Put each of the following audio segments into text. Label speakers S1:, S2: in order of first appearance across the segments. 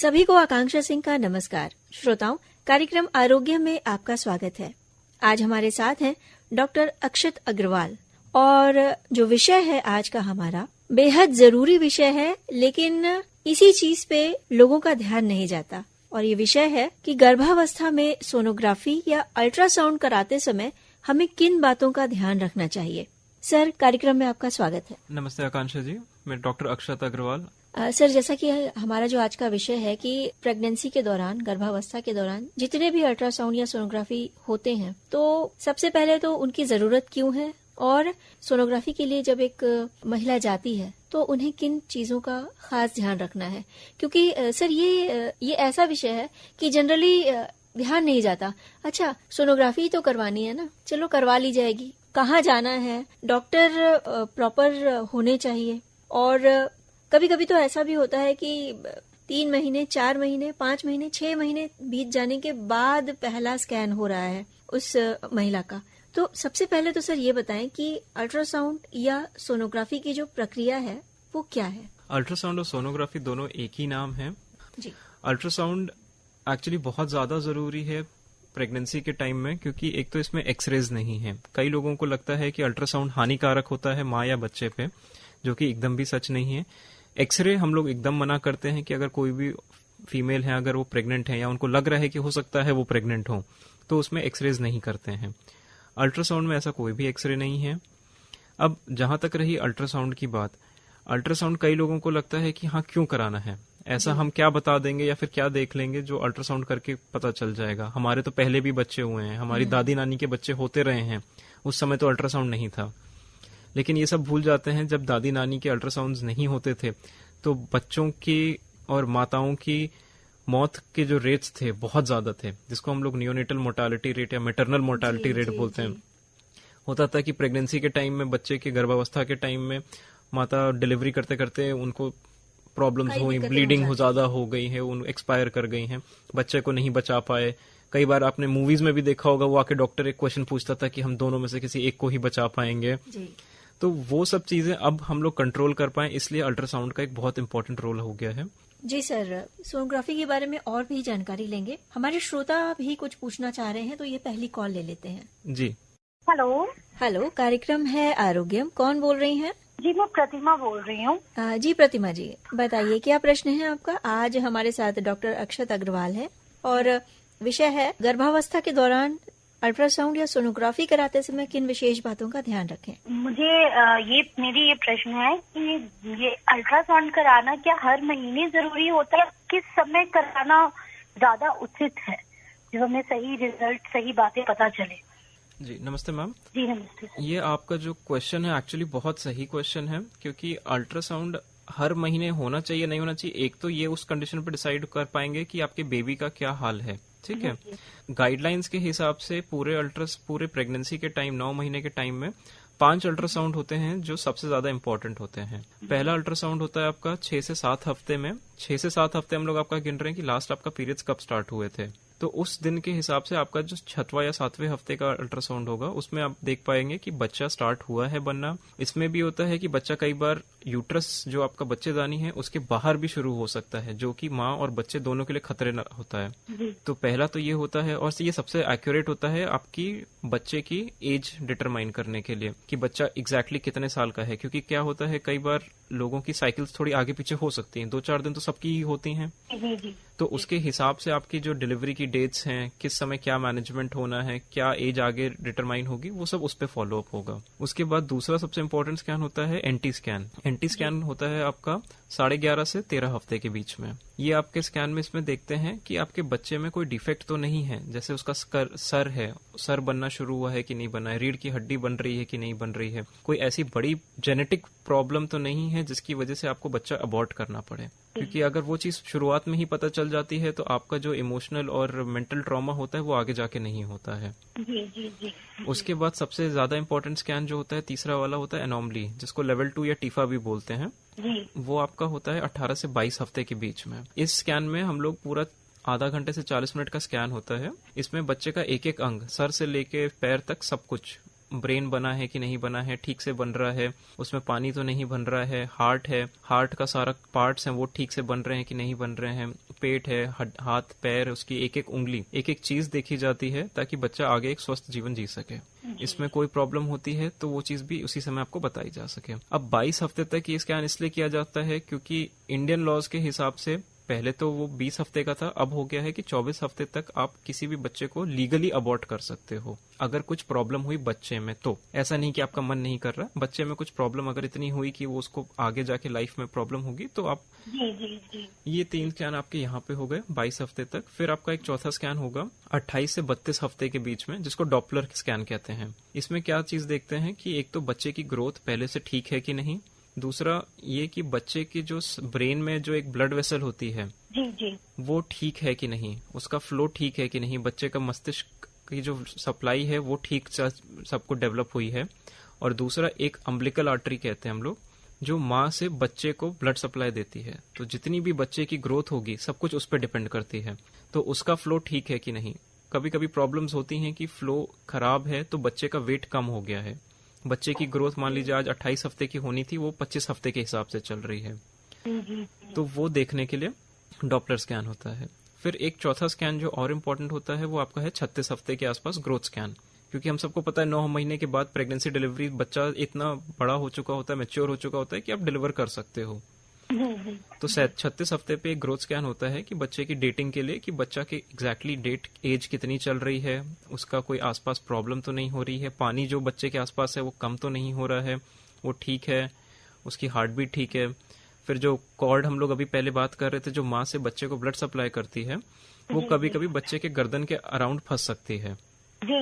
S1: सभी को आकांक्षा सिंह का नमस्कार। श्रोताओं, कार्यक्रम आरोग्य में आपका स्वागत है। आज हमारे साथ हैं डॉक्टर अक्षत अग्रवाल और जो विषय है आज का हमारा बेहद जरूरी विषय है, लेकिन इसी चीज पे लोगों का ध्यान नहीं जाता और ये विषय है कि गर्भावस्था में सोनोग्राफी या अल्ट्रासाउंड कराते समय हमें किन बातों का ध्यान रखना चाहिए। सर, कार्यक्रम में आपका स्वागत है।
S2: नमस्ते आकांक्षा जी, मैं डॉक्टर अक्षत अग्रवाल।
S1: सर, जैसा कि हमारा जो आज का विषय है कि प्रेगनेंसी के दौरान, गर्भावस्था के दौरान जितने भी अल्ट्रासाउंड या सोनोग्राफी होते हैं, तो सबसे पहले तो उनकी जरूरत क्यों है और सोनोग्राफी के लिए जब एक महिला जाती है तो उन्हें किन चीजों का खास ध्यान रखना है। क्योंकि सर ये ऐसा विषय है कि जनरली ध्यान नहीं जाता। अच्छा, सोनोग्राफी तो करवानी है ना, चलो करवा ली जाएगी। कहाँ जाना है, डॉक्टर प्रॉपर होने चाहिए। और कभी कभी तो ऐसा भी होता है कि 3 महीने, 4 महीने, 5 महीने, 6 महीने बीत जाने के बाद पहला स्कैन हो रहा है उस महिला का। तो सबसे पहले तो सर ये बताएं कि अल्ट्रासाउंड या सोनोग्राफी की जो प्रक्रिया है वो क्या है।
S2: अल्ट्रासाउंड और सोनोग्राफी दोनों एक ही नाम है
S1: जी।
S2: अल्ट्रासाउंड एक्चुअली बहुत ज्यादा जरूरी है प्रेगनेंसी के टाइम में, क्योंकि एक तो इसमें एक्सरेज नहीं है। कई लोगों को लगता है कि अल्ट्रासाउंड हानिकारक होता है माँ या बच्चे पे, जो कि एकदम भी सच नहीं है। एक्सरे हम लोग एकदम मना करते हैं कि अगर कोई भी फीमेल है, अगर वो प्रेग्नेंट है या उनको लग रहा है कि हो सकता है वो प्रेग्नेंट हो, तो उसमें एक्सरेज नहीं करते हैं। अल्ट्रासाउंड में ऐसा कोई भी एक्सरे नहीं है। अब जहां तक रही अल्ट्रासाउंड की बात, अल्ट्रासाउंड कई लोगों को लगता है कि हाँ, क्यों कराना है, ऐसा हम क्या बता देंगे या फिर क्या देख लेंगे जो अल्ट्रासाउंड करके पता चल जाएगा। हमारे तो पहले भी बच्चे हुए हैं, हमारी दादी नानी के बच्चे होते रहे हैं, उस समय तो अल्ट्रासाउंड नहीं था। लेकिन ये सब भूल जाते हैं, जब दादी नानी के अल्ट्रासाउंड्स नहीं होते थे तो बच्चों की और माताओं की मौत के जो रेट्स थे बहुत ज्यादा थे, जिसको हम लोग नियोनेटल मोर्टालिटी रेट या मैटरनल मोर्टालिटी रेट बोलते हैं। होता था कि प्रेगनेंसी के टाइम में, बच्चे के गर्भावस्था के टाइम में माता डिलीवरी करते करते उनको प्रॉब्लम्स हुई, ब्लीडिंग हो ज्यादा हो गई है, उन एक्सपायर कर गई हैं, बच्चे को नहीं बचा पाए। कई बार आपने मूवीज में भी देखा होगा, वो आके डॉक्टर एक क्वेश्चन पूछता था कि हम दोनों में से किसी एक को ही बचा पाएंगे। तो वो सब चीजें अब हम लोग कंट्रोल कर पाए, इसलिए अल्ट्रासाउंड का एक बहुत इंपॉर्टेंट रोल हो गया है।
S1: जी सर, सोनोग्राफी के बारे में और भी जानकारी लेंगे। हमारे श्रोता भी कुछ पूछना चाह रहे हैं, तो ये पहली कॉल ले लेते हैं।
S2: जी।
S3: हेलो,
S1: कार्यक्रम है आरोग्यम। कौन बोल रही हैं?
S3: जी, मैं प्रतिमा बोल रही हूँ।
S1: जी प्रतिमा जी, बताइए क्या प्रश्न है आपका। आज हमारे साथ डॉक्टर अक्षत अग्रवाल है और विषय है गर्भावस्था के दौरान अल्ट्रासाउंड या सोनोग्राफी कराते समय किन विशेष बातों का ध्यान रखें।
S3: मुझे मेरी ये प्रश्न है कि ये अल्ट्रासाउंड कराना क्या हर महीने जरूरी होता है, किस समय कराना ज्यादा उचित है, जो हमें सही रिजल्ट, सही बातें पता चले।
S2: जी नमस्ते मैम।
S3: जी नमस्ते।
S2: ये आपका जो क्वेश्चन है एक्चुअली बहुत सही क्वेश्चन है, क्योंकि अल्ट्रासाउंड हर महीने होना चाहिए नहीं होना चाहिए, एक तो ये उस कंडीशन पर डिसाइड कर पाएंगे कि आपके बेबी का क्या हाल है। ठीक है, गाइडलाइंस के हिसाब से पूरे प्रेगनेंसी के टाइम, 9 महीने के टाइम में 5 अल्ट्रासाउंड होते हैं जो सबसे ज्यादा इंपॉर्टेंट होते हैं। पहला अल्ट्रासाउंड होता है आपका 6 से 7 हफ्ते में। 6 से 7 हफ्ते हम लोग आपका गिन रहे हैं कि लास्ट आपका पीरियड्स कब स्टार्ट हुए थे, तो उस दिन के हिसाब से आपका जो 6वां या 7वें हफ्ते का अल्ट्रासाउंड होगा, उसमें आप देख पाएंगे कि बच्चा स्टार्ट हुआ है बनना। इसमें भी होता है कि बच्चा कई बार यूट्रस, जो आपका बच्चेदानी है, उसके बाहर भी शुरू हो सकता है, जो कि माँ और बच्चे दोनों के लिए खतरे होता है। तो पहला तो ये होता है, और ये सबसे एक्यूरेट होता है आपकी बच्चे की एज डिटरमाइन करने के लिए कि बच्चा एग्जैक्टली कितने साल का है। क्योंकि क्या होता है, कई बार लोगों की साइकिल्स थोड़ी आगे पीछे हो सकती हैं, 2-4 दिन तो सबकी ही होती हैं। तो उसके हिसाब से आपकी जो डिलीवरी की डेट्स हैं, किस समय क्या मैनेजमेंट होना है, क्या एज आगे डिटरमाइन होगी, वो सब उस पे फॉलो अप होगा। उसके बाद दूसरा सबसे इंपॉर्टेंट स्कैन होता है एंटी स्कैन। एंटी स्कैन होता है आपका 11.5 से 13 हफ्ते के बीच में। ये आपके स्कैन में इसमें देखते हैं कि आपके बच्चे में कोई डिफेक्ट तो नहीं है, जैसे उसका सर है, सर बनना शुरू हुआ है कि नहीं बना है, रीढ़ की हड्डी बन रही है कि नहीं बन रही है, कोई ऐसी बड़ी जेनेटिक प्रॉब्लम तो नहीं है जिसकी वजह से आपको बच्चा अबॉर्ट करना पड़े। क्योंकि अगर वो चीज शुरुआत में ही पता चल जाती है तो आपका जो इमोशनल और मेंटल ट्रॉमा होता है वो आगे जाके नहीं होता है।
S3: जी।
S2: उसके बाद सबसे ज्यादा इंपॉर्टेंट स्कैन जो होता है, तीसरा वाला होता है एनोमली, जिसको लेवल 2 या टीफा भी बोलते हैं। वो आपका होता है 18 से 22 हफ्ते के बीच में। इस स्कैन में हम लोग पूरा आधा घंटे से 40 मिनट का स्कैन होता है। इसमें बच्चे का एक एक अंग, सर से लेके पैर तक सब कुछ, ब्रेन बना है कि नहीं बना है, ठीक से बन रहा है, उसमें पानी तो नहीं बन रहा है, हार्ट है, हार्ट का सारा पार्ट्स हैं वो ठीक से बन रहे हैं कि नहीं बन रहे हैं, पेट है, हाथ पैर, उसकी एक एक उंगली, एक एक चीज देखी जाती है ताकि बच्चा आगे एक स्वस्थ जीवन जी सके। इसमें कोई प्रॉब्लम होती है तो वो चीज भी उसी समय आपको बताई जा सके। अब 22 हफ्ते तक ये स्कैन इसलिए किया जाता है क्योंकि इंडियन लॉज के हिसाब से पहले तो वो 20 हफ्ते का था, अब हो गया है कि 24 हफ्ते तक आप किसी भी बच्चे को लीगली अबॉर्ट कर सकते हो अगर कुछ प्रॉब्लम हुई बच्चे में। तो ऐसा नहीं कि आपका मन नहीं कर रहा, बच्चे में कुछ प्रॉब्लम अगर इतनी हुई कि वो उसको आगे जाके लाइफ में प्रॉब्लम होगी तो आप
S3: जी।
S2: ये 3 स्कैन आपके यहाँ पे हो गए 22 हफ्ते तक। फिर आपका एक चौथा स्कैन होगा 28 से 32 हफ्ते के बीच में, जिसको डॉपलर स्कैन कहते हैं। इसमें क्या चीज देखते हैं कि एक तो बच्चे की ग्रोथ पहले से ठीक है कि नहीं, दूसरा ये कि बच्चे की जो ब्रेन में जो एक ब्लड वेसल होती है
S3: जी
S2: वो ठीक है कि नहीं, उसका फ्लो ठीक है कि नहीं, बच्चे का मस्तिष्क की जो सप्लाई है वो ठीक सबको डेवलप हुई है। और दूसरा एक अम्बिलिकल आर्टरी कहते हैं हम लोग, जो माँ से बच्चे को ब्लड सप्लाई देती है। तो जितनी भी बच्चे की ग्रोथ होगी सब कुछ उस पर डिपेंड करती है, तो उसका फ्लो ठीक है कि नहीं। कभी कभी प्रॉब्लम्स होती हैं कि फ्लो खराब है तो बच्चे का वेट कम हो गया है, बच्चे की ग्रोथ मान लीजिए आज 28 हफ्ते की होनी थी, वो 25 हफ्ते के हिसाब से चल रही है, तो वो देखने के लिए डॉपलर स्कैन होता है। फिर एक चौथा स्कैन जो और इम्पोर्टेंट होता है वो आपका है 36 हफ्ते के आसपास ग्रोथ स्कैन, क्योंकि हम सबको पता है 9 महीने के बाद प्रेगनेंसी डिलीवरी बच्चा इतना बड़ा हो चुका होता है, मैच्योर हो चुका होता है कि आप डिलीवर कर सकते हो। तो 36 हफ्ते पे एक ग्रोथ स्कैन होता है कि बच्चे की डेटिंग के लिए कि बच्चा की एग्जैक्टली डेट एज कितनी चल रही है, उसका कोई आसपास प्रॉब्लम तो नहीं हो रही है, पानी जो बच्चे के आसपास है वो कम तो नहीं हो रहा है, वो ठीक है, उसकी हार्ट बीट ठीक है। फिर जो कॉर्ड हम लोग अभी पहले बात कर रहे थे जो माँ से बच्चे को ब्लड सप्लाई करती है, वो कभी कभी बच्चे के गर्दन के अराउंड फंस सकती है।
S3: जी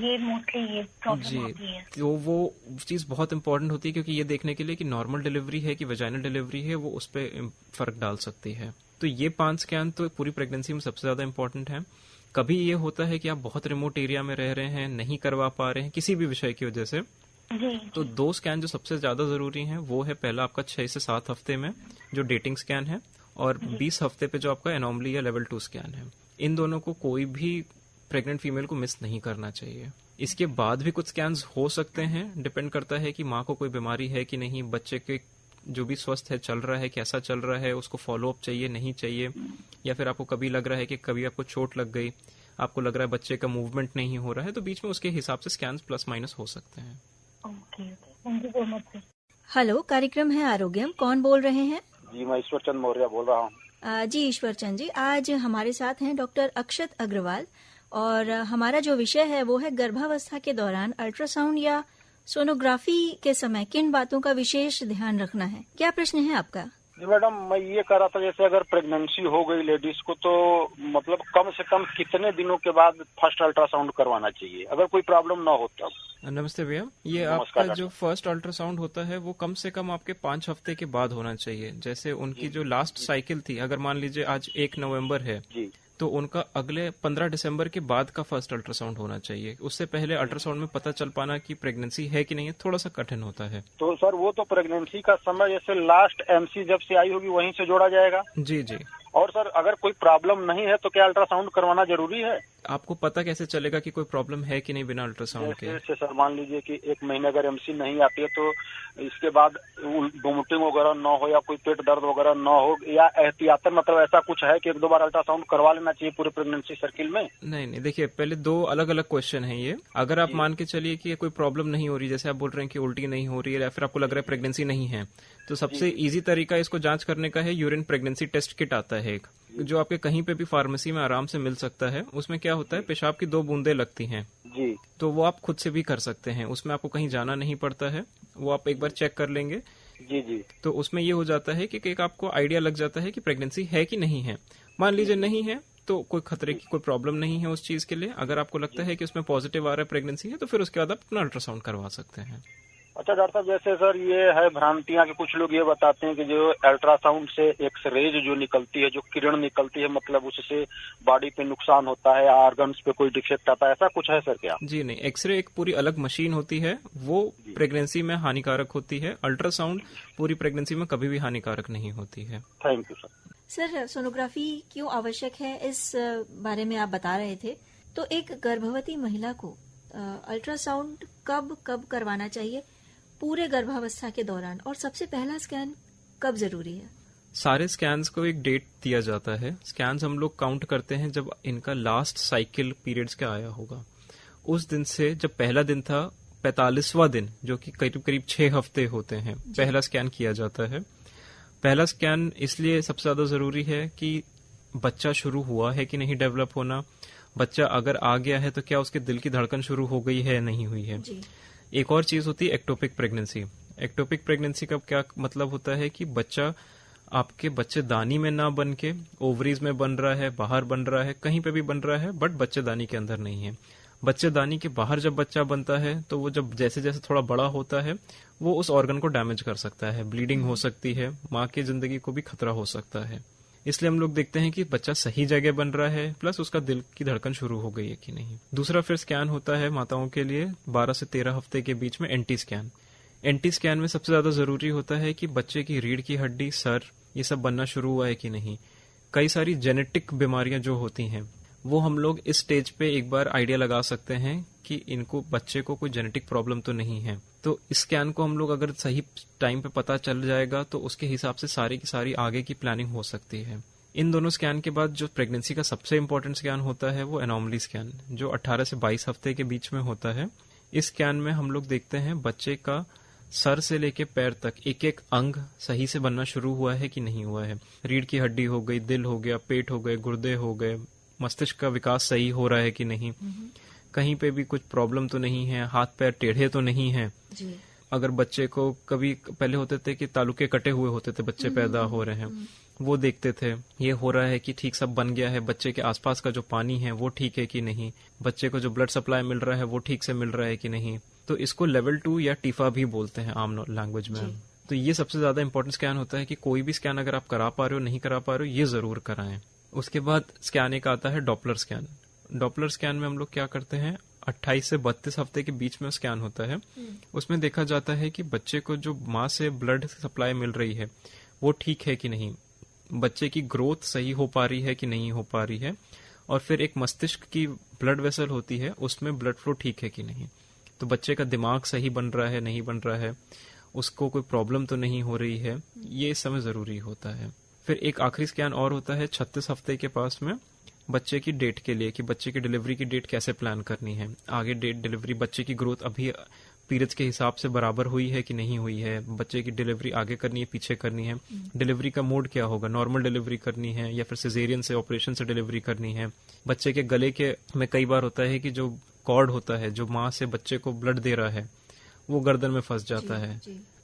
S3: ये मोस्टली ये प्रॉब्लम होती है।
S2: तो वो चीज बहुत इंपॉर्टेंट होती है क्योंकि ये देखने के लिए कि नॉर्मल डिलीवरी है कि वेजाइनल डिलीवरी है, वो उस पर फर्क डाल सकती है। तो ये 5 स्कैन तो पूरी प्रेगनेंसी में सबसे ज्यादा इंपॉर्टेंट है। कभी ये होता है कि आप बहुत रिमोट एरिया में रह रहे हैं, नहीं करवा पा रहे हैं किसी भी विषय की वजह से, तो 2 स्कैन जो सबसे ज्यादा जरूरी हैं वो है पहला आपका 6 से 7 हफ्ते में जो डेटिंग स्कैन है, और 20 हफ्ते पे जो आपका एनोमली या लेवल 2 स्कैन है। इन दोनों को कोई भी प्रेग्नेंट फीमेल को मिस नहीं करना चाहिए। इसके बाद भी कुछ स्कैन्स हो सकते हैं, डिपेंड करता है कि माँ को कोई बीमारी है कि नहीं, बच्चे के जो भी स्वस्थ है चल रहा है कैसा चल रहा है, उसको फॉलोअप चाहिए नहीं चाहिए, या फिर आपको कभी लग रहा है कि कभी आपको चोट लग गई, आपको लग रहा है बच्चे का मूवमेंट नहीं हो रहा है, तो बीच में उसके हिसाब से स्कैन्स प्लस माइनस हो सकते हैं।
S3: Thank you so much.
S1: Hello, कार्यक्रम है आरोग्यम, कौन बोल रहे हैं?
S4: जी मैं ईश्वर चंद मौर्य बोल रहा हूँ।
S1: जी ईश्वर चंद जी, आज हमारे साथ हैं डॉक्टर अक्षत अग्रवाल और हमारा जो विषय है वो है गर्भावस्था के दौरान अल्ट्रासाउंड या सोनोग्राफी के समय किन बातों का विशेष ध्यान रखना है। क्या प्रश्न है आपका?
S4: जी मैडम, मैं ये कह रहा था जैसे अगर प्रेगनेंसी हो गई लेडीज को तो मतलब कम से कम कितने दिनों के बाद फर्स्ट अल्ट्रासाउंड करवाना चाहिए अगर कोई प्रॉब्लम ना हो तब?
S2: नमस्ते भैया, ये आपका जो फर्स्ट अल्ट्रासाउंड होता है वो कम से कम आपके 5 हफ्ते के बाद होना चाहिए। जैसे उनकी जो लास्ट साइकिल थी, अगर मान लीजिए आज 1 नवंबर है
S4: जी,
S2: तो उनका अगले 15 दिसंबर के बाद का फर्स्ट अल्ट्रासाउंड होना चाहिए। उससे पहले अल्ट्रासाउंड में पता चल पाना कि प्रेगनेंसी है कि नहीं है थोड़ा सा कठिन होता है।
S4: तो सर वो तो प्रेगनेंसी का समय जैसे लास्ट एमसी जब से आई होगी वहीं से जोड़ा जाएगा?
S2: जी जी।
S4: और सर अगर कोई प्रॉब्लम नहीं है तो क्या अल्ट्रासाउंड करवाना जरूरी है?
S2: आपको पता कैसे चलेगा कि कोई प्रॉब्लम है कि नहीं बिना अल्ट्रासाउंड के?
S4: जैसे सर मान लीजिए कि 1 महीने अगर एमसी नहीं आती है तो इसके बाद वोमिटिंग वगैरह ना हो या कोई पेट दर्द वगैरह ना हो, या एहतियातन मतलब ऐसा कुछ है कि 1-2 बार अल्ट्रासाउंड करवा लेना चाहिए पूरे प्रेगनेंसी सर्किल में?
S2: नहीं, देखिए पहले 2 अलग अलग क्वेश्चन है ये। अगर आप मान के चलिए कि कोई प्रॉब्लम नहीं हो रही, जैसे आप बोल रहे हैं कि उल्टी नहीं हो रही है या फिर आपको लग रहा है प्रेगनेंसी नहीं है, तो सबसे इजी तरीका इसको जांच करने का है यूरिन प्रेगनेंसी टेस्ट किट आता है एक, जो आपके कहीं पे भी फार्मेसी में आराम से मिल सकता है। उसमें क्या होता है, पेशाब की 2 बूंदें लगती हैं
S4: जी,
S2: तो वो आप खुद से भी कर सकते हैं, उसमें आपको कहीं जाना नहीं पड़ता है, वो आप एक बार चेक कर लेंगे
S4: जी जी,
S2: तो उसमें ये हो जाता है कि एक आपको आइडिया लग जाता है कि प्रेगनेंसी है कि नहीं है। मान लीजिए नहीं है तो कोई खतरे की कोई प्रॉब्लम नहीं है उस चीज के लिए। अगर आपको लगता है कि उसमें पॉजिटिव आ रहा है प्रेगनेंसी है तो फिर उसके बाद आप अपना अल्ट्रासाउंड करवा सकते हैं।
S4: अच्छा डॉक्टर साहब, जैसे सर ये है भ्रांतियां कि कुछ लोग ये बताते हैं कि जो अल्ट्रासाउंड से एक्सरेज जो निकलती है, जो किरण निकलती है, मतलब उससे बॉडी पे नुकसान होता है, ऑर्गन्स पे कोई डिफेक्ट आता है, ऐसा कुछ है सर क्या?
S2: जी नहीं, एक्सरे एक पूरी अलग मशीन होती है, वो प्रेगनेंसी में हानिकारक होती है। अल्ट्रासाउंड पूरी प्रेगनेंसी में कभी भी हानिकारक नहीं होती है।
S4: Thank you sir.
S1: Sir, sonography क्यों आवश्यक है इस बारे में आप बता रहे थे, तो एक गर्भवती महिला को अल्ट्रासाउंड कब कब करवाना चाहिए पूरे गर्भावस्था के दौरान, और सबसे पहला स्कैन कब जरूरी है?
S2: सारे स्कैन्स को एक डेट दिया जाता है। स्कैन्स हम लोग काउंट करते हैं जब इनका लास्ट साइकिल पीरियड्स का आया होगा। उस दिन से जब पहला दिन था 45वां दिन, जो कि करीब करीब 6 हफ्ते होते हैं, पहला स्कैन किया जाता है। पहला स्कैन इसलिए सबसे ज्यादा जरूरी है कि बच्चा शुरू हुआ है कि नहीं डेवलप होना, बच्चा अगर आ गया है तो क्या उसके दिल की धड़कन शुरू हो गई है नहीं हुई है। एक और चीज होती है एक्टोपिक प्रेगनेंसी। एक्टोपिक प्रेगनेंसी का क्या मतलब होता है कि बच्चा आपके बच्चेदानी में ना बन के ओवरीज में बन रहा है, बाहर बन रहा है, कहीं पे भी बन रहा है, बट बच्चेदानी के अंदर नहीं है। बच्चेदानी के बाहर जब बच्चा बनता है तो वो जब जैसे जैसे थोड़ा बड़ा होता है वो उस ऑर्गन को डैमेज कर सकता है, ब्लीडिंग हो सकती है, माँ की जिंदगी को भी खतरा हो सकता है। इसलिए हम लोग देखते हैं कि बच्चा सही जगह बन रहा है, प्लस उसका दिल की धड़कन शुरू हो गई है कि नहीं। दूसरा फिर स्कैन होता है माताओं के लिए 12 से 13 हफ्ते के बीच में एंटी स्कैन। एंटी स्कैन में सबसे ज्यादा जरूरी होता है कि बच्चे की रीढ़ की हड्डी, सर, ये सब बनना शुरू हुआ है कि नहीं। कई सारी जेनेटिक बीमारियां जो होती हैं वो हम लोग इस स्टेज पे एक बार आइडिया लगा सकते हैं कि इनको, बच्चे को कोई जेनेटिक प्रॉब्लम तो नहीं है। तो इस स्कैन को हम लोग अगर सही टाइम पे पता चल जाएगा तो उसके हिसाब से सारी की सारी आगे की प्लानिंग हो सकती है। इन दोनों स्कैन के बाद जो प्रेगनेंसी का सबसे इम्पोर्टेंट स्कैन होता है वो एनॉमली स्कैन, जो 18 से 22 हफ्ते के बीच में होता है। इस स्कैन में हम लोग देखते हैं बच्चे का सर से लेके पैर तक एक एक अंग सही से बनना शुरू हुआ है कि नहीं हुआ है। रीढ़ की हड्डी हो गई, दिल हो गया, पेट हो गए, गुर्दे हो गए, मस्तिष्क का विकास सही हो रहा है कि नहीं, कहीं पे भी कुछ प्रॉब्लम तो नहीं है, हाथ पैर टेढ़े तो नहीं है। अगर बच्चे को, कभी पहले होते थे कि तालुके कटे हुए होते थे, बच्चे पैदा हो रहे हैं, वो देखते थे। ये हो रहा है कि ठीक सब बन गया है, बच्चे के आसपास का जो पानी है वो ठीक है कि नहीं, बच्चे को जो ब्लड सप्लाई मिल रहा है वो ठीक से मिल रहा है कि नहीं। तो इसको लेवल 2 या टीफा भी बोलते हैं आम लैंग्वेज में। तो ये सबसे ज्यादा इंपॉर्टेंट स्कैन होता है कि कोई भी स्कैन अगर आप करा पा रहे हो, नहीं करा पा रहे हो, ये जरूर कराएं। उसके बाद स्कैन एक आता है डॉपलर स्कैन। डॉपलर स्कैन में हम लोग क्या करते हैं, 28 से 32 हफ्ते के बीच में स्कैन होता है। उसमें देखा जाता है कि बच्चे को जो माँ से ब्लड सप्लाई मिल रही है वो ठीक है कि नहीं, बच्चे की ग्रोथ सही हो पा रही है कि नहीं हो पा रही है, और फिर एक मस्तिष्क की ब्लड वेसल होती है, उसमें ब्लड फ्लो ठीक है कि नहीं। तो बच्चे का दिमाग सही बन रहा है, नहीं बन रहा है, उसको कोई प्रॉब्लम तो नहीं हो रही है, ये इस समय जरूरी होता है। फिर एक आखिरी स्कैन और होता है 36 हफ्ते के पास में, बच्चे की डेट के लिए कि बच्चे की डिलीवरी की डेट कैसे प्लान करनी है। आगे डेट डिलीवरी, बच्चे की ग्रोथ अभी पीरियड्स के हिसाब से बराबर हुई है कि नहीं हुई है, बच्चे की डिलीवरी आगे करनी है, पीछे करनी है, डिलीवरी का मोड क्या होगा, नॉर्मल डिलीवरी करनी है या फिर सिजेरियन से, ऑपरेशन से डिलीवरी करनी है। बच्चे के गले के में कई बार होता है कि जो कॉर्ड होता है जो माँ से बच्चे को ब्लड दे रहा है वो गर्दन में फंस जाता है,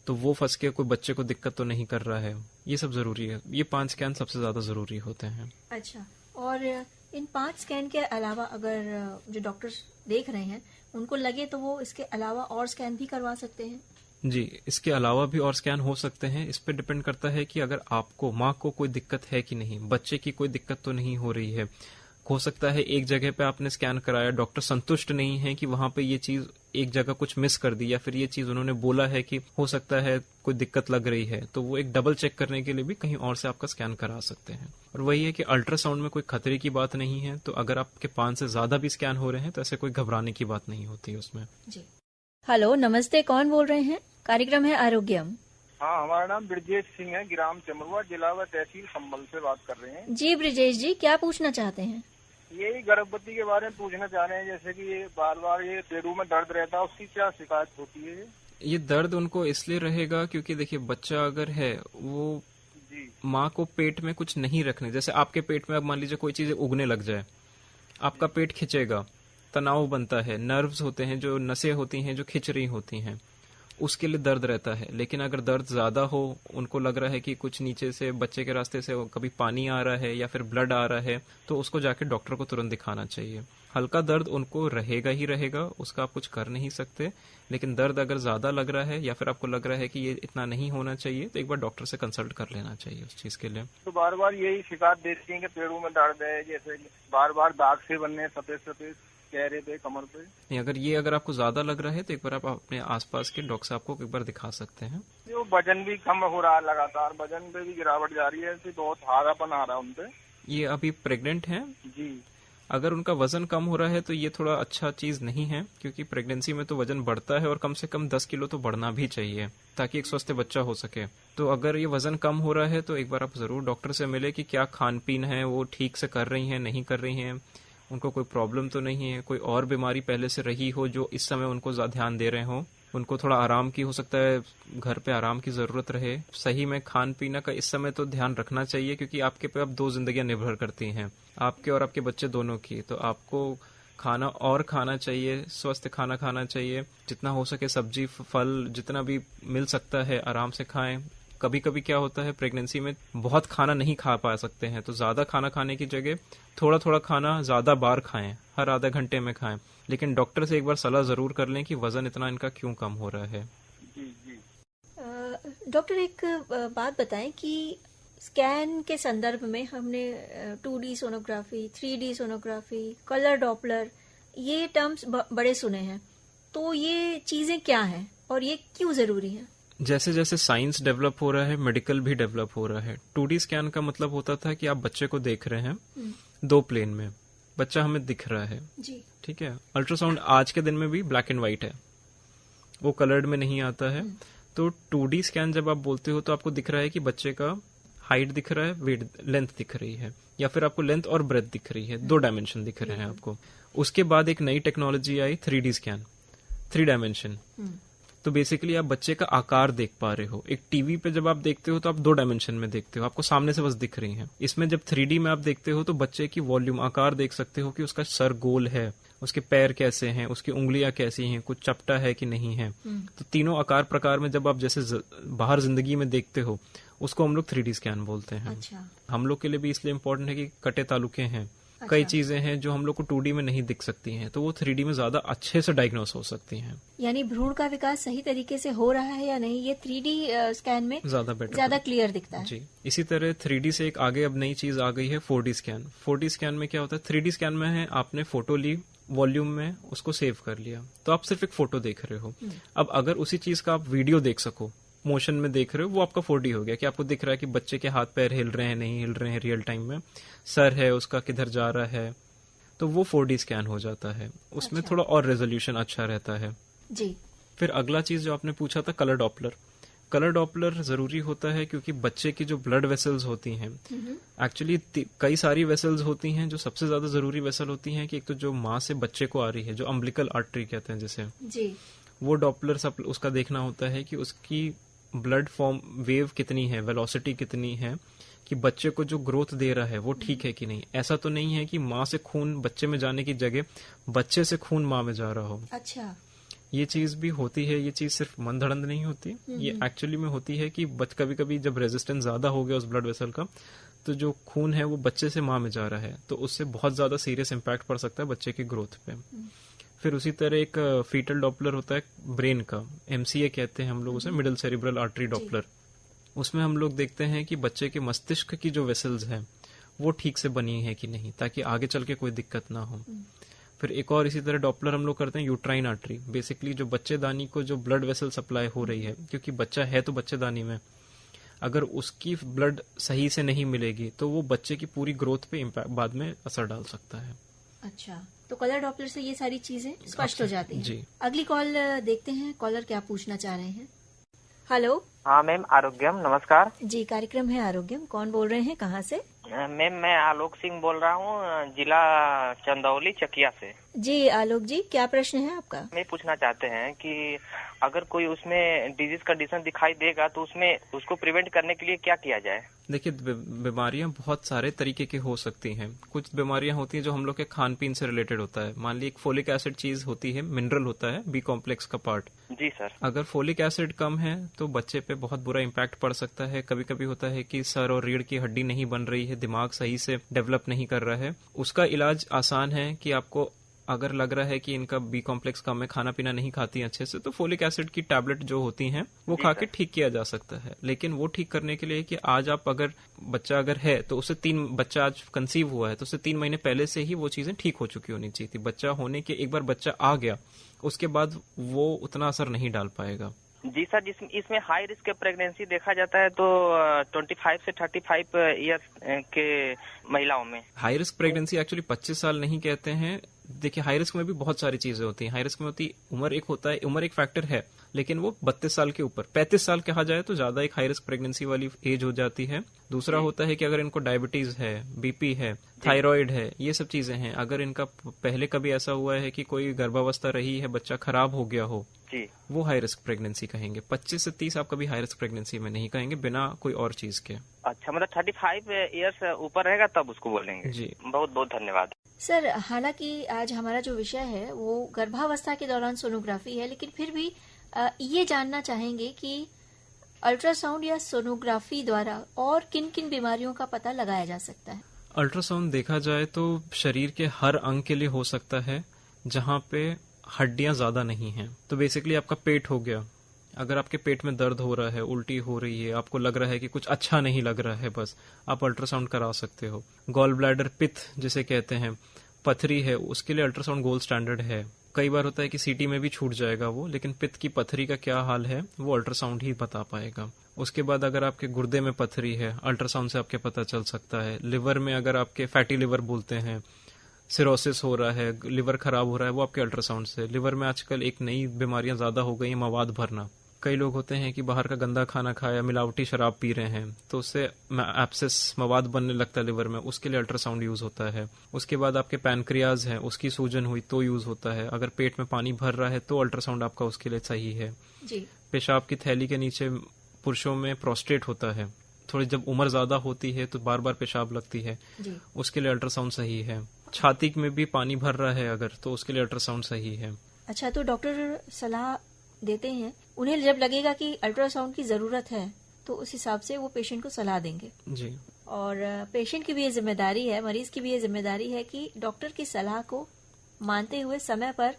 S2: तो वो फंस के कोई बच्चे को दिक्कत तो नहीं कर रहा है। ये सब जरूरी है। ये 5 स्कैन सबसे ज्यादा जरूरी होते हैं।
S1: अच्छा, और इन 5 स्कैन के अलावा अगर जो डॉक्टर्स देख रहे हैं उनको लगे तो वो इसके अलावा और स्कैन भी करवा सकते हैं?
S2: जी, इसके अलावा भी और स्कैन हो सकते हैं। इस पे डिपेंड करता है कि अगर आपको, माँ को कोई दिक्कत है कि नहीं, बच्चे की कोई दिक्कत तो नहीं हो रही है। हो सकता है एक जगह पे आपने स्कैन कराया, डॉक्टर संतुष्ट नहीं है कि वहां पे ये चीज एक जगह कुछ मिस कर दी, या फिर ये चीज उन्होंने बोला है कि हो सकता है कोई दिक्कत लग रही है, तो वो एक डबल चेक करने के लिए भी कहीं और से आपका स्कैन करा सकते हैं। और वही है कि अल्ट्रासाउंड में कोई खतरे की बात नहीं है, तो अगर आपके 5 से ज्यादा भी स्कैन हो रहे हैं तो ऐसे कोई घबराने की बात नहीं होती उसमें।
S1: जी। हेलो, नमस्ते, कौन बोल रहे हैं? कार्यक्रम है आरोग्यम।
S5: हाँ, हमारा नाम ब्रजेश सिंह है, ग्राम चमरुआ, जिला व तहसील संभल से बात कर रहे हैं।
S1: जी ब्रजेश जी, क्या पूछना चाहते हैं?
S5: यही गर्भवती के बारे में पूछना चाह रहे हैं, जैसे कि ये बार बार ये पेड़ों में दर्द रहता है, उसकी क्या शिकायत होती है?
S2: ये दर्द उनको इसलिए रहेगा क्योंकि देखिए, बच्चा अगर है वो माँ को पेट में कुछ नहीं रखने, जैसे आपके पेट में अब मान लीजिए कोई चीज उगने लग जाए, आपका पेट खिंचेगा, तनाव बनता है, नर्व्स होते हैं, जो नसें होती हैं जो खिंच रही होती हैं, उसके लिए दर्द रहता है। लेकिन अगर दर्द ज्यादा हो, उनको लग रहा है कि कुछ नीचे से बच्चे के रास्ते से कभी पानी आ रहा है या फिर ब्लड आ रहा है, तो उसको जाके डॉक्टर को तुरंत दिखाना चाहिए। हल्का दर्द उनको रहेगा ही रहेगा, उसका आप कुछ कर नहीं सकते, लेकिन दर्द अगर ज्यादा लग रहा है या फिर आपको लग रहा है कि ये इतना नहीं होना चाहिए, तो एक बार डॉक्टर से कंसल्ट कर लेना चाहिए उस चीज के लिए।
S5: तो बार बार यही शिकायत देती है कि पेड़ों में दर्द है, जैसे बार बार दाग से बनने, सफेद सफेद चेहरे पे, कमर पे।
S2: नहीं, अगर आपको ज्यादा लग रहा है तो एक बार आप अपने आसपास के डॉक्टर साहब को एक बार दिखा सकते हैं।
S5: जो वजन भी कम हो रहा है, लगातार वजन पे भी गिरावट जा रही है, ऐसे बहुत हारापन आ रहा है उनपे।
S2: ये अभी प्रेग्नेंट हैं
S5: जी।
S2: अगर उनका वजन कम हो रहा है तो ये थोड़ा अच्छा चीज नहीं है, क्योंकि प्रेगनेंसी में तो वजन बढ़ता है और कम से कम 10 किलो तो बढ़ना भी चाहिए। ताकि एक स्वस्थ बच्चा हो सके। तो अगर ये वजन कम हो रहा है तो एक बार आप जरूर डॉक्टर से मिले कि क्या खान पीन है वो ठीक से कर रही हैं, नहीं कर रही हैं, उनको कोई प्रॉब्लम तो नहीं है, कोई और बीमारी पहले से रही हो जो इस समय उनको ध्यान दे रहे हो, उनको थोड़ा आराम की हो सकता है घर पे आराम की जरूरत रहे। सही में खान पीना का इस समय तो ध्यान रखना चाहिए, क्योंकि आपके पे अब 2 जिंदगियां निर्भर करती हैं, आपके और आपके बच्चे दोनों की। तो आपको खाना और खाना चाहिए, स्वस्थ खाना खाना चाहिए, जितना हो सके सब्जी फल जितना भी मिल सकता है आराम से खाएं। कभी कभी क्या होता है प्रेगनेंसी में बहुत खाना नहीं खा पा सकते हैं, तो ज्यादा खाना खाने की जगह थोड़ा थोड़ा खाना ज्यादा बार खाएं, हर आधा घंटे में खाएं, लेकिन डॉक्टर से एक बार सलाह जरूर कर लें कि वजन इतना इनका क्यों कम हो रहा है।
S1: डॉक्टर एक बात बताएं कि स्कैन के संदर्भ में हमने 2D sonography, 3D sonography, colour Doppler, ये टर्म्स बड़े सुने हैं, तो ये चीजें क्या हैं और ये क्यों जरूरी हैं?
S2: जैसे जैसे साइंस डेवलप हो रहा है, मेडिकल भी डेवलप हो रहा है। 2D स्कैन का मतलब होता था कि आप बच्चे को देख रहे हैं 2 प्लेन में, बच्चा हमें दिख रहा है
S1: जी,
S2: ठीक है। अल्ट्रासाउंड आज के दिन में भी ब्लैक एंड व्हाइट है, वो कलर्ड में नहीं आता है। तो 2D स्कैन जब आप बोलते हो तो आपको दिख रहा है कि बच्चे का हाइट दिख रहा है, वेट, लेंथ दिख रही है, या फिर आपको लेंथ और ब्रेथ दिख रही है, 2 डायमेंशन दिख रहे हैं आपको। उसके बाद एक नई टेक्नोलॉजी आई 3D स्कैन, 3 डायमेंशन। तो बेसिकली आप बच्चे का आकार देख पा रहे हो। एक टीवी पे जब आप देखते हो तो आप 2 डायमेंशन में देखते हो, आपको सामने से बस दिख रही हैं। इसमें जब 3D में आप देखते हो तो बच्चे की वॉल्यूम, आकार देख सकते हो कि उसका सर गोल है, उसके पैर कैसे हैं, उसकी उंगलियां कैसी हैं, कुछ चपटा है कि नहीं है। तो तीनों आकार प्रकार में जब आप जैसे बाहर जिंदगी में देखते हो उसको हम लोग 3D स्कैन बोलते हैं।
S1: अच्छा।
S2: हम लोग के लिए भी इसलिए इम्पोर्टेंट है कि कटे तालुके हैं, कई चीजें हैं जो हम लोग को 2D में नहीं दिख सकती हैं, तो वो 3D में ज्यादा अच्छे से डायग्नोस हो सकती हैं।
S1: यानी भ्रूण का विकास सही तरीके से हो रहा है या नहीं, ये 3D स्कैन में
S2: ज्यादा बेटर,
S1: ज्यादा क्लियर दिखता है।
S2: जी। इसी तरह 3D से एक आगे अब नई चीज आ गई है 4D स्कैन। 4D स्कैन में क्या होता है, 3D स्कैन में है आपने फोटो ली, वॉल्यूम में उसको सेव कर लिया, तो आप सिर्फ एक फोटो देख रहे हो। अब अगर उसी चीज का आप वीडियो देख सको, मोशन में देख रहे हो, वो आपका 4D हो गया, कि आपको दिख रहा है कि बच्चे के हाथ पैर हिल रहे हैं, नहीं हिल रहे हैं रियल टाइम में, सर है उसका किधर जा रहा है, तो वो 4D स्कैन हो जाता है। उसमें थोड़ा और रेजोल्यूशन अच्छा रहता है
S1: जी।
S2: फिर अगला चीज जो आपने पूछा था, कलर डॉपलर। कलर डॉपलर जरूरी होता है क्योंकि बच्चे की जो ब्लड वेसल्स होती हैं, एक्चुअली कई सारी वेसल्स होती हैं, जो सबसे ज्यादा जरूरी वेसल होती हैं कि एक तो जो माँ से बच्चे को आ रही है, जो अम्बिलिकल आर्टरी कहते हैं जिसे,
S1: जी।
S2: वो डॉपलर सब उसका देखना होता है कि उसकी ब्लड फॉर्म वेव कितनी है, वेलोसिटी कितनी है, कि बच्चे को जो ग्रोथ दे रहा है वो ठीक है कि नहीं। ऐसा तो नहीं है कि माँ से खून बच्चे में जाने की जगह बच्चे से खून माँ में जा रहा हो।
S1: अच्छा।
S2: ये चीज भी होती है, ये चीज सिर्फ मन धड़ंद नहीं होती, ये एक्चुअली में होती है कि कभी कभी जब रेजिस्टेंस ज्यादा हो गया उस ब्लड वेसल का, तो जो खून है वो बच्चे से माँ में जा रहा है, तो उससे बहुत ज्यादा सीरियस इम्पैक्ट पड़ सकता है बच्चे की ग्रोथ पे। फिर उसी तरह एक फीटल डॉपलर होता है ब्रेन का, MCA कहते हैं हम लोग उसे, मिडिल सेरिब्रल आर्टरी डॉपलर। उसमें हम लोग देखते हैं कि बच्चे के मस्तिष्क की जो वेसल्स हैं वो ठीक से बनी है कि नहीं, ताकि आगे चल के कोई दिक्कत ना हो। फिर एक और इसी तरह डॉपलर हम लोग करते हैं यूट्राइन आर्टरी, बेसिकली जो बच्चेदानी को जो ब्लड वेसल सप्लाई हो रही है, क्योंकि बच्चा है तो बच्चेदानी में, अगर उसकी ब्लड सही से नहीं मिलेगी तो वो बच्चे की पूरी ग्रोथ पे इम्पैक्ट बाद में असर डाल सकता है।
S1: अच्छा, तो कलर डॉपलर से ये सारी चीजें स्पष्ट हो जाती हैं।
S2: जी।
S1: अगली कॉल देखते हैं, कॉलर क्या पूछना चाह रहे हैं। हेलो।
S6: हाँ मैम, आरोग्यम, नमस्कार
S1: जी, कार्यक्रम है आरोग्यम, कौन बोल रहे हैं, कहाँ से?
S6: मैम मैं आलोक सिंह बोल रहा हूँ, जिला चंदौली चकिया से।
S1: जी आलोक जी, क्या प्रश्न है आपका?
S6: मैं पूछना चाहते हैं कि अगर कोई उसमें डिजीज कंडीशन दिखाई देगा तो उसमें उसको प्रिवेंट करने के लिए क्या किया जाए? देखिए,
S2: बीमारियां बहुत सारे तरीके की हो सकती हैं। कुछ बीमारियां होती हैं जो हम लोग के खान पीन से रिलेटेड होता है। मान ली एक फोलिक एसिड चीज होती है, मिनरल होता है, बी कॉम्प्लेक्स का पार्ट।
S6: जी सर।
S2: अगर फोलिक एसिड कम है तो बच्चे पे बहुत बुरा इम्पैक्ट पड़ सकता है। कभी कभी होता है कि सर और रीढ़ की हड्डी नहीं बन रही है, दिमाग सही से डेवलप नहीं कर रहा है। उसका इलाज आसान है कि आपको अगर लग रहा है कि इनका बी कॉम्प्लेक्स कम है, खाना पीना नहीं खाती अच्छे से, तो फोलिक एसिड की टैबलेट जो होती हैं वो खा के ठीक किया जा सकता है। लेकिन वो ठीक करने के लिए कि आज आप अगर बच्चा अगर है तो उसे बच्चा आज कंसीव हुआ है तो उसे 3 महीने पहले से ही वो चीजें ठीक हो चुकी होनी चाहिए थी। बच्चा होने के एक बार बच्चा आ गया उसके बाद वो उतना असर नहीं डाल पाएगा।
S6: जी सर, इसमें हाई रिस्क प्रेगनेंसी देखा जाता है तो 25 से 35 ईयर के महिलाओं में।
S2: हाई रिस्क प्रेगनेंसी एक्चुअली 25 साल नहीं कहते हैं, देखिए हाई रिस्क में भी बहुत सारी चीजें होती हैं। हाई रिस्क में होती उम्र एक होता है, उम्र एक फैक्टर है, लेकिन वो 32 साल के ऊपर, 35 साल कहा जाए तो ज्यादा एक हाई रिस्क प्रेगनेंसी वाली एज हो जाती है। दूसरा होता है कि अगर इनको डायबिटीज है, बीपी है, थायराइड है, ये सब चीजें हैं, अगर इनका पहले कभी ऐसा हुआ है कि कोई गर्भावस्था रही है, बच्चा खराब हो गया हो,
S6: जी,
S2: वो हाई रिस्क प्रेगनेंसी कहेंगे। 25 से 30 आप कभी हाई रिस्क प्रेगनेंसी में नहीं कहेंगे बिना कोई और चीज के।
S6: अच्छा, मतलब 35 ईयर्स ऊपर रहेगा तब उसको बोलेंगे।
S2: जी,
S6: बहुत बहुत धन्यवाद
S1: सर। हालांकि आज हमारा जो विषय है वो गर्भावस्था के दौरान सोनोग्राफी है, लेकिन फिर भी ये जानना चाहेंगे कि अल्ट्रासाउंड या सोनोग्राफी द्वारा और किन किन बीमारियों का पता लगाया जा सकता है।
S2: अल्ट्रासाउंड देखा जाए तो शरीर के हर अंग के लिए हो सकता है जहाँ पे हड्डियां ज्यादा नहीं हैं। तो बेसिकली आपका पेट हो गया, अगर आपके पेट में दर्द हो रहा है, उल्टी हो रही है, आपको लग रहा है कि कुछ अच्छा नहीं लग रहा है, बस आप अल्ट्रासाउंड करा सकते हो। गॉल ब्लैडर, पित्त जिसे कहते हैं, पथरी है, उसके लिए अल्ट्रासाउंड गोल्ड स्टैंडर्ड है। कई बार होता है कि सीटी में भी छूट जाएगा वो, लेकिन पित्त की पथरी का क्या हाल है वो अल्ट्रासाउंड ही बता पाएगा। उसके बाद अगर आपके गुर्दे में पथरी है, अल्ट्रासाउंड से आपके पता चल सकता है। लिवर में अगर आपके फैटी लिवर बोलते हैं, सिरोसिस हो रहा है, लिवर खराब हो रहा है, वो आपके अल्ट्रासाउंड से। लिवर में आजकल एक नई बीमारियां ज्यादा हो गई हैं, मवाद भरना। कई लोग होते हैं कि बाहर का गंदा खाना खाया, मिलावटी शराब पी रहे हैं, तो उससे एब्सेस, मवाद बनने लगता है लिवर में, उसके लिए अल्ट्रासाउंड यूज होता है। उसके बाद आपके पैनक्रियाज है, उसकी सूजन हुई तो यूज होता है। अगर पेट में पानी भर रहा है तो अल्ट्रासाउंड आपका उसके लिए सही है।
S1: जी।
S2: पेशाब की थैली के नीचे पुरुषों में प्रोस्टेट होता है, थोड़ी जब उम्र ज्यादा होती है तो बार बार पेशाब लगती है,
S1: जी।
S2: उसके लिए अल्ट्रासाउंड सही है। छाती में भी पानी भर रहा है अगर, तो उसके लिए अल्ट्रासाउंड सही है।
S1: अच्छा, तो डॉक्टर सलाह देते हैं, उन्हें जब लगेगा कि अल्ट्रासाउंड की जरूरत है तो उस हिसाब से वो पेशेंट को सलाह देंगे।
S2: जी।
S1: और पेशेंट की भी ये जिम्मेदारी है, मरीज की भी ये जिम्मेदारी है कि डॉक्टर की सलाह को मानते हुए समय पर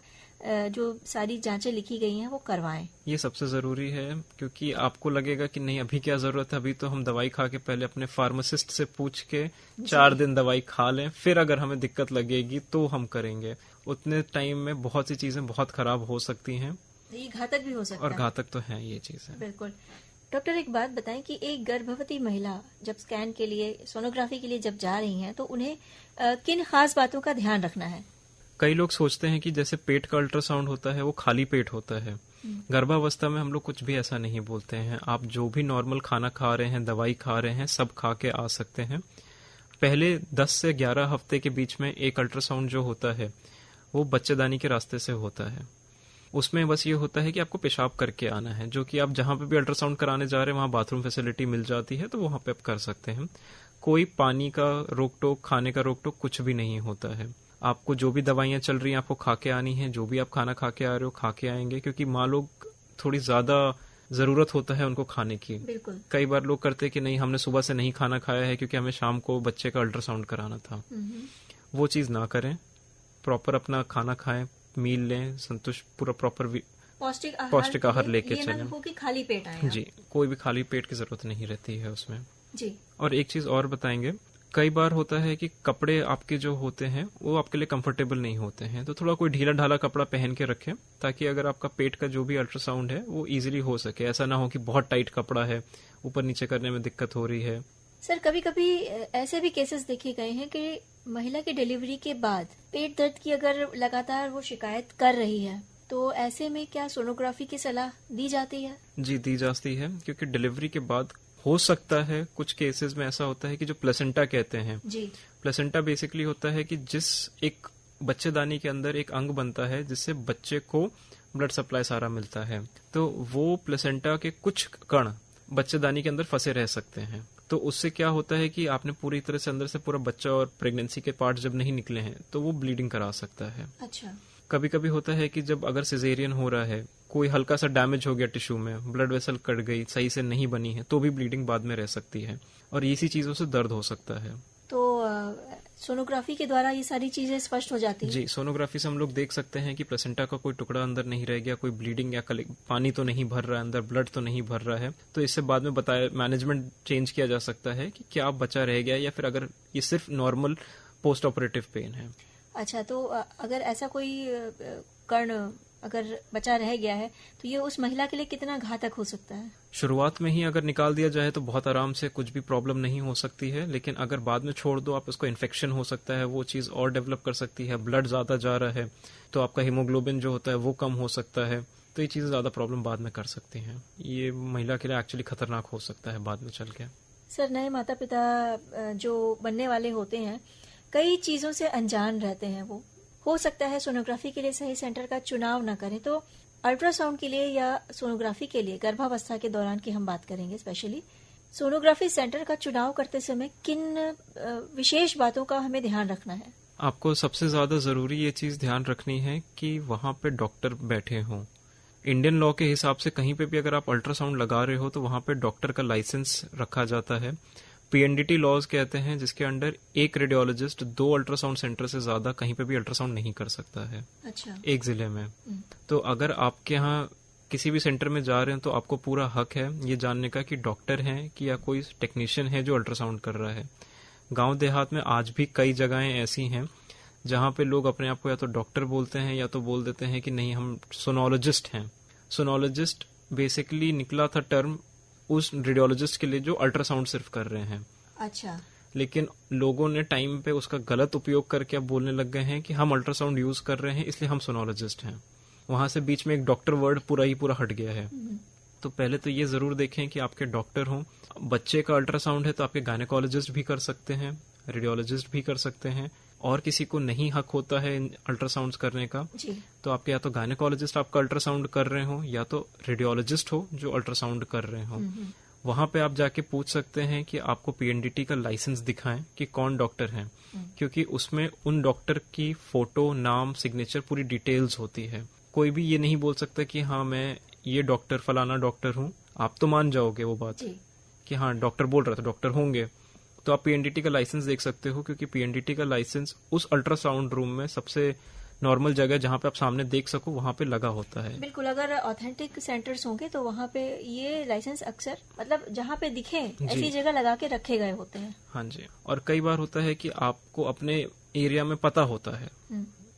S1: जो सारी जांचें लिखी गई हैं वो करवाएं।
S2: ये सबसे जरूरी है, क्योंकि आपको लगेगा कि नहीं अभी क्या जरूरत है, अभी तो हम दवाई खा के पहले अपने फार्मासिस्ट से पूछ के 4 दिन दवाई खा लें, फिर अगर हमें दिक्कत लगेगी तो हम करेंगे। उतने टाइम में बहुत सी चीजें बहुत खराब हो सकती हैं,
S1: ये घातक भी हो सकता
S2: और
S1: है।
S2: घातक तो है ये चीजें।
S1: बिल्कुल। डॉक्टर, एक बात बताएं कि एक गर्भवती महिला जब स्कैन के लिए, सोनोग्राफी के लिए जब जा रही हैं तो उन्हें किन खास बातों का ध्यान रखना है।
S2: कई लोग सोचते हैं कि जैसे पेट का अल्ट्रासाउंड होता है वो खाली पेट होता है। गर्भावस्था में हम लोग कुछ भी ऐसा नहीं बोलते हैं। आप जो भी नॉर्मल खाना खा रहे हैं, दवाई खा रहे हैं, सब खा के आ सकते हैं। पहले 10 से 11 हफ्ते के बीच में एक अल्ट्रासाउंड जो होता है वो बच्चेदानी के रास्ते से होता है। उसमें बस ये होता है कि आपको पेशाब करके आना है, जो कि आप जहां पे भी अल्ट्रासाउंड कराने जा रहे हैं वहां बाथरूम फैसिलिटी मिल जाती है, तो वहां पे आप कर सकते हैं। कोई पानी का रोक टोक, खाने का रोक टोक कुछ भी नहीं होता है। आपको जो भी दवाइयां चल रही हैं आपको खा के आनी है, जो भी आप खाना खा के आ रहे हो खा के आएंगे, क्योंकि माँ लोग थोड़ी ज्यादा जरूरत होता है उनको खाने की।
S1: बिल्कुल।
S2: कई बार लोग करते हैं कि नहीं हमने सुबह से नहीं खाना खाया है क्योंकि हमें शाम को बच्चे का अल्ट्रासाउंड कराना था। वो चीज ना करें, प्रॉपर अपना खाना खाएं, मील लें, संतुष्ट पूरा प्रॉपर पौष्टिक आहार लेके चलें।
S1: हो कि खाली पेट आए।
S2: जी, कोई भी खाली पेट की जरूरत नहीं रहती है उसमें।
S1: जी।
S2: और एक चीज और बताएंगे, कई बार होता है कि कपड़े आपके जो होते हैं वो आपके लिए कंफर्टेबल नहीं होते हैं, तो थोड़ा कोई ढीला ढाला कपड़ा पहन के रखें, ताकि अगर आपका पेट का जो भी अल्ट्रासाउंड है वो इजीली हो सके। ऐसा ना हो कि बहुत टाइट कपड़ा है, ऊपर नीचे करने में दिक्कत हो रही है।
S1: सर, कभी कभी ऐसे भी केसेस देखे गए हैं कि महिला की डिलीवरी के बाद पेट दर्द की अगर लगातार वो शिकायत कर रही है, तो ऐसे में क्या सोनोग्राफी की सलाह दी जाती है? जी,
S2: दी जाती है, क्योंकि डिलीवरी के बाद हो सकता है कुछ केसेस में ऐसा होता है कि जो प्लेसेंटा कहते हैं।
S1: जी।
S2: प्लेसेंटा बेसिकली होता है कि जिस एक बच्चेदानी के अंदर एक अंग बनता है जिससे बच्चे को ब्लड सप्लाई सारा मिलता है, तो वो प्लेसेंटा के कुछ कण बच्चेदानी के अंदर फंसे रह सकते हैं। तो उससे क्या होता है कि आपने पूरी तरह से अंदर से पूरा बच्चा और प्रेगनेंसी के पार्ट जब नहीं निकले हैं तो वो ब्लीडिंग करा सकता है।
S1: अच्छा।
S2: कभी कभी होता है कि जब अगर सिजेरियन हो रहा है, कोई हल्का सा डैमेज हो गया टिश्यू में, ब्लड वेसल कट गई, सही से नहीं बनी है, तो भी ब्लीडिंग बाद में रह सकती है, और इसी चीजों से दर्द हो सकता है।
S1: तो सोनोग्राफी के द्वारा ये सारी चीजें स्पष्ट हो जाती है।
S2: जी, सोनोग्राफी से हम लोग देख सकते हैं कि प्लेसेंटा का कोई टुकड़ा अंदर नहीं रह गया, कोई ब्लीडिंग या पानी तो नहीं भर रहा है अंदर, ब्लड तो नहीं भर रहा है, तो इससे बाद में बताया मैनेजमेंट चेंज किया जा सकता है कि क्या बचा रह गया या फिर अगर ये सिर्फ नॉर्मल पोस्ट ऑपरेटिव पेन है।
S1: अच्छा, तो अगर ऐसा कोई कण अगर बचा रह गया है तो ये उस महिला के लिए कितना घातक हो सकता है?
S2: शुरुआत में ही अगर निकाल दिया जाए तो बहुत आराम से कुछ भी प्रॉब्लम नहीं हो सकती है, लेकिन अगर बाद में छोड़ दो आप उसको इन्फेक्शन हो सकता है, वो चीज़ और डेवलप कर सकती है, ब्लड ज़्यादा जा रहा है तो आपका हीमोग्लोबिन जो होता है वो कम हो सकता है, तो ये चीज़ें ज़्यादा प्रॉब्लम बाद में कर सकती हैं। ये महिला के लिए एक्चुअली खतरनाक हो सकता है बाद में चल के।
S1: सर, नए माता पिता जो बनने वाले होते हैं कई चीज़ों से अनजान रहते हैं, वो हो सकता है सोनोग्राफी के लिए सही सेंटर का चुनाव न करें, तो अल्ट्रासाउंड के लिए या सोनोग्राफी के लिए गर्भावस्था के दौरान की हम बात करेंगे स्पेशली, सोनोग्राफी सेंटर का चुनाव करते समय किन विशेष बातों का हमें ध्यान रखना है?
S2: आपको सबसे ज्यादा जरूरी ये चीज ध्यान रखनी है कि वहां पे डॉक्टर बैठे हों। इंडियन लॉ के हिसाब से कहीं पे भी अगर आप अल्ट्रासाउंड लगा रहे हो तो वहां पे डॉक्टर का लाइसेंस रखा जाता है। पीएनडीटी लॉज कहते हैं जिसके अंडर एक रेडियोलॉजिस्ट 2 अल्ट्रासाउंड सेंटर से ज्यादा कहीं पे भी अल्ट्रासाउंड नहीं कर सकता है।
S1: अच्छा।
S2: एक जिले में। तो अगर आपके यहाँ किसी भी सेंटर में जा रहे हैं तो आपको पूरा हक है ये जानने का कि डॉक्टर हैं कि या कोई टेक्नीशियन है जो अल्ट्रासाउंड कर रहा है। गांव देहात में आज भी कई जगहें ऐसी हैं जहां पे लोग अपने आप को या तो डॉक्टर बोलते हैं या तो बोल देते हैं कि नहीं हम सोनोलॉजिस्ट हैं। सोनोलॉजिस्ट बेसिकली निकला था टर्म उस रेडियोलॉजिस्ट के लिए जो अल्ट्रासाउंड सिर्फ कर रहे हैं।
S1: अच्छा।
S2: लेकिन लोगों ने टाइम पे उसका गलत उपयोग करके अब बोलने लग गए हैं कि हम अल्ट्रासाउंड यूज कर रहे हैं इसलिए हम सोनोलॉजिस्ट हैं। वहां से बीच में एक डॉक्टर वर्ड पूरा ही पूरा हट गया है। तो पहले तो ये जरूर देखें कि आपके डॉक्टर हों। बच्चे का अल्ट्रासाउंड है तो आपके गायनेकोलॉजिस्ट भी कर सकते हैं, रेडियोलॉजिस्ट भी कर सकते हैं, और किसी को नहीं हक होता है अल्ट्रासाउंड करने का तो आपके या तो गायनेकोलॉजिस्ट आपका अल्ट्रासाउंड कर रहे हो या तो रेडियोलॉजिस्ट हो जो अल्ट्रासाउंड कर रहे हो। वहां पे आप जाके पूछ सकते हैं कि आपको पीएनडीटी का लाइसेंस दिखाएं कि कौन डॉक्टर है, क्योंकि उसमें उन डॉक्टर की फोटो, नाम, सिग्नेचर, पूरी डिटेल्स होती है। कोई भी ये नहीं बोल सकता कि हाँ मैं ये डॉक्टर फलाना डॉक्टर हूँ। आप तो मान जाओगे वो बात कि हाँ डॉक्टर बोल रहा था डॉक्टर होंगे। तो आप पीएनडीटी का लाइसेंस देख सकते हो, क्योंकि पीएनडीटी का लाइसेंस उस अल्ट्रासाउंड रूम में सबसे नॉर्मल जगह जहां पे आप सामने देख सको वहां पे लगा होता है।
S1: बिल्कुल, अगर ऑथेंटिक सेंटर्स होंगे तो वहां पे ये लाइसेंस अक्सर मतलब जहां पे दिखे ऐसी जगह लगा के रखे गए होते हैं।
S2: हाँ जी। और कई बार होता है कि आपको अपने एरिया में पता होता है,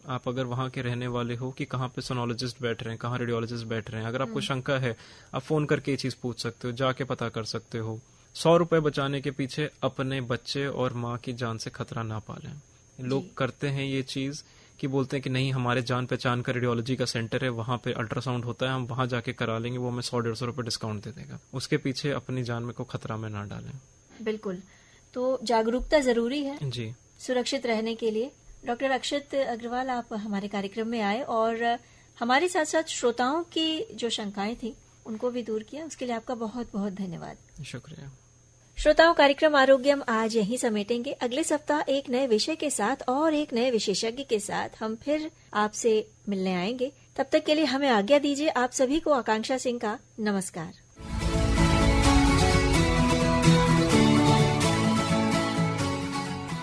S2: आप अगर वहां के रहने वाले हो कि कहाँ पे सोनोलॉजिस्ट बैठ रहे हैं, कहाँ रेडियोलॉजिस्ट बैठ रहे हैं। अगर आपको शंका है आप फोन करके ये चीज पूछ सकते हो, जाके पता कर सकते हो। 100 रुपए बचाने के पीछे अपने बच्चे और माँ की जान से खतरा ना पालें। लोग करते हैं ये चीज कि बोलते हैं कि नहीं हमारे जान पहचान का रेडियोलॉजी का सेंटर है, वहां पे अल्ट्रासाउंड होता है, हम वहां जाके करा लेंगे, वो हमें 100-150 रुपए डिस्काउंट दे देगा। उसके पीछे अपनी जान में को खतरा में ना डालें।
S1: बिल्कुल, तो जागरूकता जरूरी है
S2: जी
S1: सुरक्षित रहने के लिए। डॉक्टर अक्षत अग्रवाल, आप हमारे कार्यक्रम में आए और हमारे साथ साथ श्रोताओं की जो शंकाएं थी उनको भी दूर किया, उसके लिए आपका बहुत बहुत धन्यवाद।
S2: शुक्रिया।
S1: श्रोताओं, कार्यक्रम आरोग्यम आज यहीं समेटेंगे। अगले सप्ताह एक नए विषय के साथ और एक नए विशेषज्ञ के साथ हम फिर आपसे मिलने आएंगे। तब तक के लिए हमें आज्ञा दीजिए। आप सभी को आकांक्षा सिंह का नमस्कार।